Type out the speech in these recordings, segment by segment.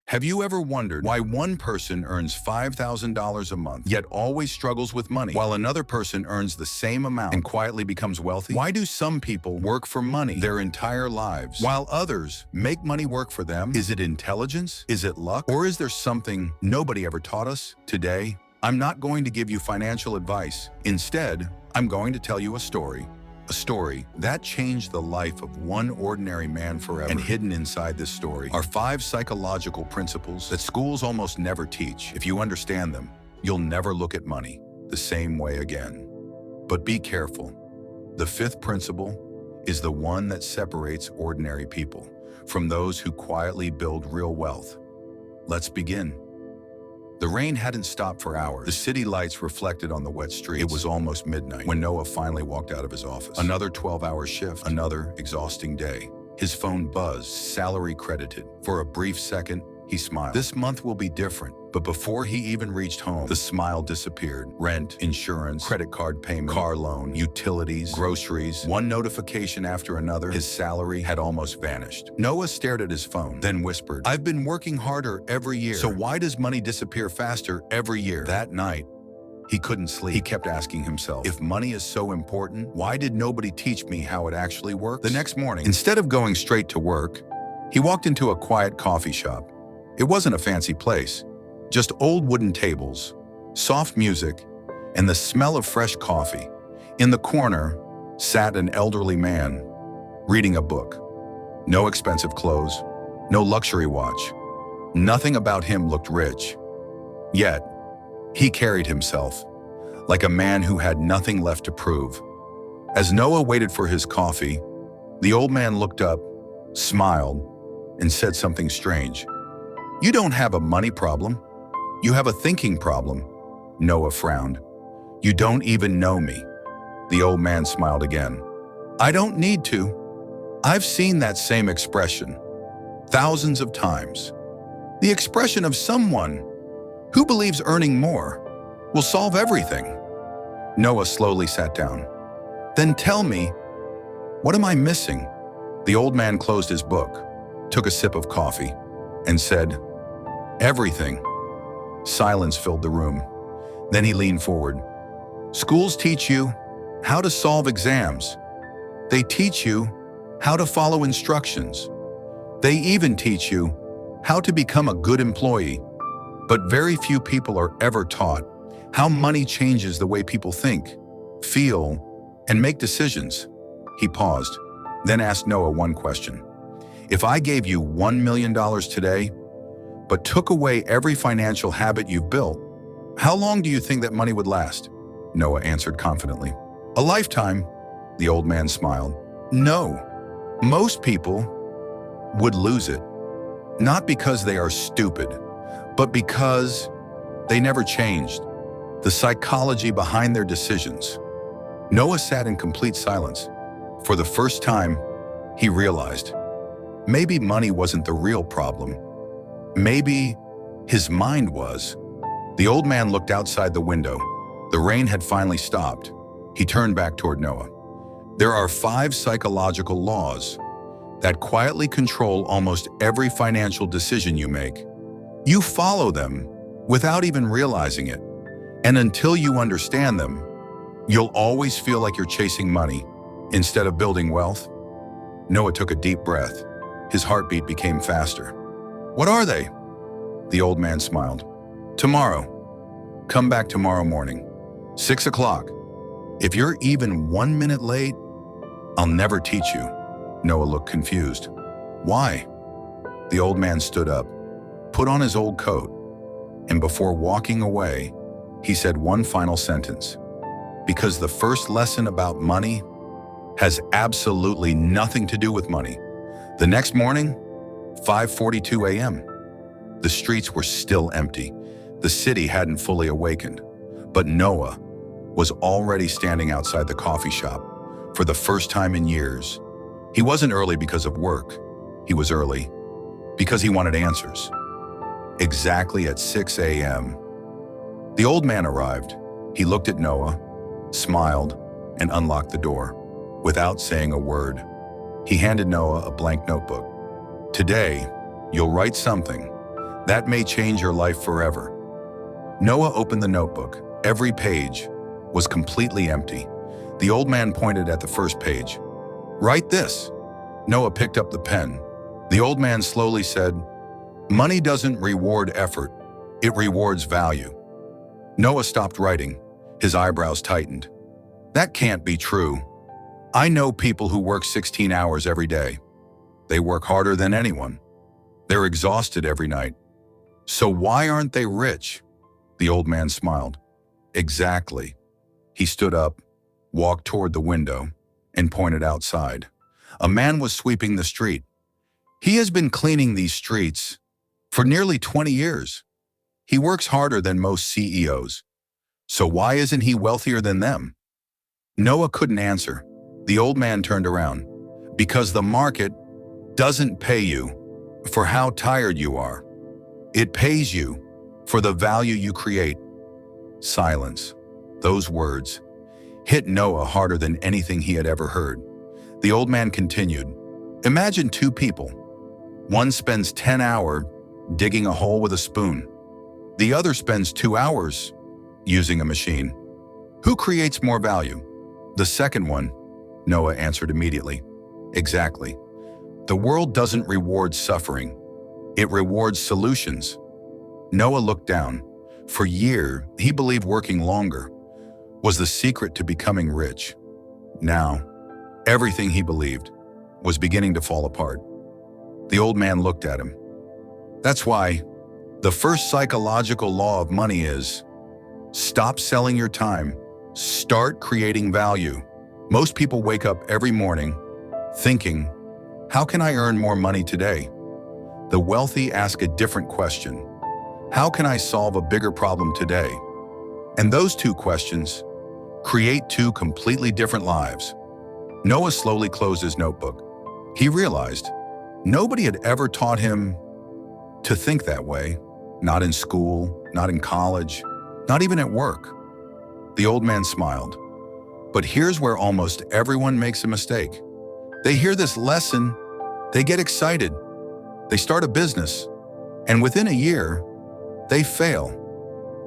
Have you ever wondered why one person earns $5,000 a month, yet always struggles with money, while another person earns the same amount and quietly becomes wealthy? Why do some people work for money their entire lives, while others make money work for them? Is it intelligence? Is it luck? Or is there something nobody ever taught us? Today, I'm not going to give you financial advice. Instead, I'm going to tell you a story. A story that changed the life of one ordinary man forever. And hidden inside this story are 5 psychological principles that schools almost never teach. If you understand them, you'll never look at money the same way again. But be careful. The 5th principle is the one that separates ordinary people from those who quietly build real wealth. Let's begin. The rain hadn't stopped for hours. The city lights reflected on the wet streets. It was almost midnight when Noah finally walked out of his office. Another 12-hour shift, another exhausting day. His phone buzzed, salary credited. For a brief second, he smiled. This month will be different. But before he even reached home, the smile disappeared. Rent, insurance, credit card payment, car loan, utilities, groceries, one notification after another, his salary had almost vanished. Noah stared at his phone, then whispered, "I've been working harder every year. So why does money disappear faster every year?" That night, he couldn't sleep. He kept asking himself, if money is so important, why did nobody teach me how it actually works? The next morning, instead of going straight to work, he walked into a quiet coffee shop. It wasn't a fancy place. Just old wooden tables, soft music, and the smell of fresh coffee. In the corner sat an elderly man, reading a book. No expensive clothes, no luxury watch. Nothing about him looked rich. Yet, he carried himself like a man who had nothing left to prove. As Noah waited for his coffee, the old man looked up, smiled, and said something strange. "You don't have a money problem. You have a thinking problem." Noah frowned. "You don't even know me." The old man smiled again. "I don't need to. I've seen that same expression thousands of times. The expression of someone who believes earning more will solve everything." Noah slowly sat down. "Then tell me, what am I missing?" The old man closed his book, took a sip of coffee, and said, "Everything." Silence filled the room. Then he leaned forward. "Schools teach you how to solve exams. They teach you how to follow instructions. They even teach you how to become a good employee. But very few people are ever taught how money changes the way people think, feel, and make decisions." He paused, then asked Noah one question. "If I gave you $1 million today, but took away every financial habit you've built, how long do you think that money would last?" Noah answered confidently. "A lifetime." The old man smiled. "No, most people would lose it, not because they are stupid, but because they never changed the psychology behind their decisions." Noah sat in complete silence. For the first time, he realized maybe money wasn't the real problem. Maybe his mind was. The old man looked outside the window. The rain had finally stopped. He turned back toward Noah. "There are 5 psychological laws that quietly control almost every financial decision you make. You follow them without even realizing it. And until you understand them, you'll always feel like you're chasing money instead of building wealth." Noah took a deep breath. His heartbeat became faster. "What are they?" The old man smiled. "Tomorrow. Come back tomorrow morning, 6 o'clock. If you're even 1 minute late, I'll never teach you." Noah looked confused. "Why?" The old man stood up, put on his old coat, and before walking away, he said one final sentence. "Because the first lesson about money has absolutely nothing to do with money." The next morning, 5:42 a.m. The streets were still empty. The city hadn't fully awakened. But Noah was already standing outside the coffee shop for the first time in years. He wasn't early because of work. He was early because he wanted answers. Exactly at 6 a.m., the old man arrived. He looked at Noah, smiled, and unlocked the door. Without saying a word, he handed Noah a blank notebook. "Today, you'll write something That may change your life forever. Noah opened the notebook. Every page was completely empty. The old man pointed at the first page. "Write this." Noah picked up the pen. The old man slowly said, "Money doesn't reward effort, it rewards value." Noah stopped writing. His eyebrows tightened. "That can't be true. I know people who work 16 hours every day. They work harder than anyone. They're exhausted every night. So why aren't they rich?" The old man smiled. "Exactly." He stood up, walked toward the window, and pointed outside. A man was sweeping the street. "He has been cleaning these streets for nearly 20 years. He works harder than most CEOs. So why isn't he wealthier than them?" Noah couldn't answer. The old man turned around. "Because the market doesn't pay you for how tired you are. It pays you for the value you create." Silence. Those words hit Noah harder than anything he had ever heard. The old man continued, "Imagine two people. One spends 10 hours digging a hole with a spoon. The other spends 2 hours using a machine. Who creates more value?" "The second one," Noah answered immediately. "Exactly. The world doesn't reward suffering. It rewards solutions." Noah looked down. For years, he believed working longer was the secret to becoming rich. Now, everything he believed was beginning to fall apart. The old man looked at him. "That's why the first psychological law of money is, stop selling your time, start creating value." Most people wake up every morning thinking, "How can I earn more money today?" The wealthy ask a different question. "How can I solve a bigger problem today?" And those two questions create two completely different lives. Noah slowly closed his notebook. He realized nobody had ever taught him to think that way. Not in school, not in college, not even at work. The old man smiled. But here's where almost everyone makes a mistake. They hear this lesson, they get excited, they start a business, and within a year, they fail.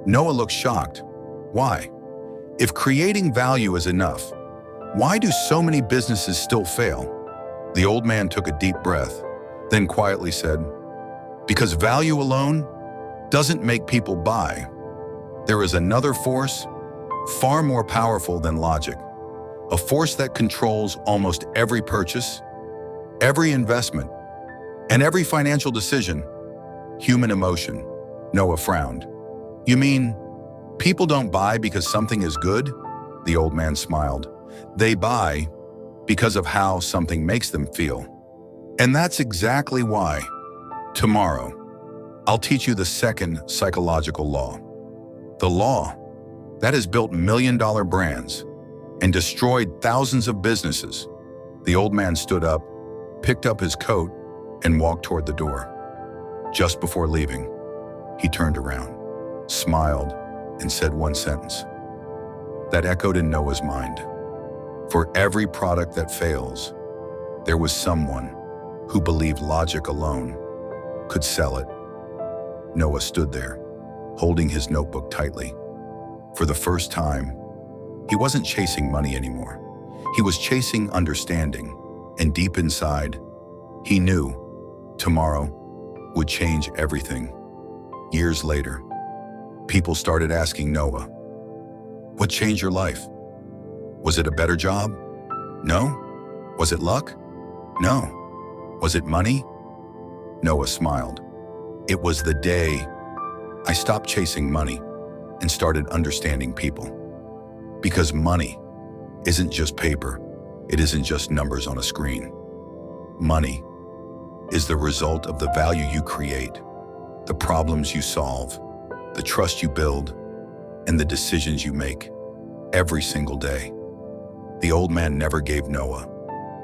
Noah looked shocked. Why? If creating value is enough, why do so many businesses still fail? The old man took a deep breath, then quietly said, "Because value alone doesn't make people buy. There is another force far more powerful than logic, a force that controls almost every purchase, every investment, and every financial decision: human emotion." Noah frowned. "You mean people don't buy because something is good?" The old man smiled. "They buy because of how something makes them feel. And that's exactly why, tomorrow, I'll teach you the second psychological law. The law that has built million-dollar brands and destroyed thousands of businesses." The old man stood up, picked up his coat, and walked toward the door. Just before leaving, he turned around, smiled, and said one sentence that echoed in Noah's mind. For every product that fails, there was someone who believed logic alone could sell it. Noah stood there, holding his notebook tightly. For the first time, he wasn't chasing money anymore. He was chasing understanding, and deep inside, he knew tomorrow would change everything. Years later, people started asking Noah, "What changed your life? Was it a better job? No. Was it luck? No. Was it money?" Noah smiled. "It was the day I stopped chasing money and started understanding people. Because money isn't just paper. It isn't just numbers on a screen. Money is the result of the value you create, the problems you solve, the trust you build, and the decisions you make every single day." The old man never gave Noah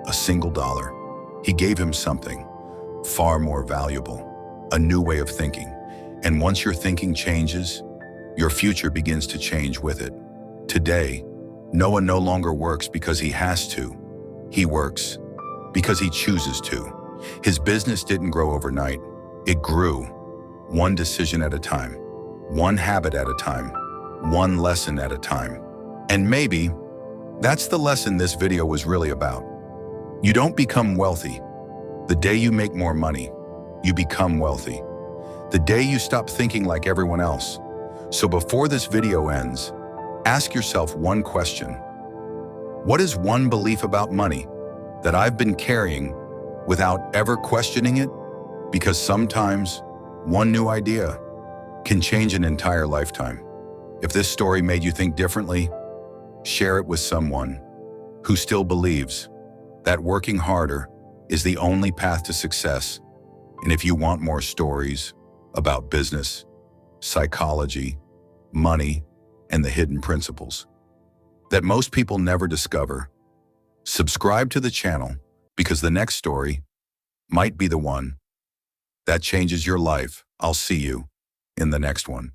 a single dollar. He gave him something far more valuable, a new way of thinking. And once your thinking changes, your future begins to change with it. Today, Noah no longer works because he has to. He works because he chooses to. His business didn't grow overnight. It grew one decision at a time, one habit at a time, one lesson at a time. And maybe that's the lesson this video was really about. You don't become wealthy. The day you make more money, you become wealthy. The day you stop thinking like everyone else. So before this video ends, ask yourself one question. What is one belief about money that I've been carrying without ever questioning it? Because sometimes one new idea can change an entire lifetime. If this story made you think differently, share it with someone who still believes that working harder is the only path to success. And if you want more stories about business, psychology, money, and the hidden principles that most people never discover, subscribe to the channel, because the next story might be the one that changes your life. I'll see you in the next one.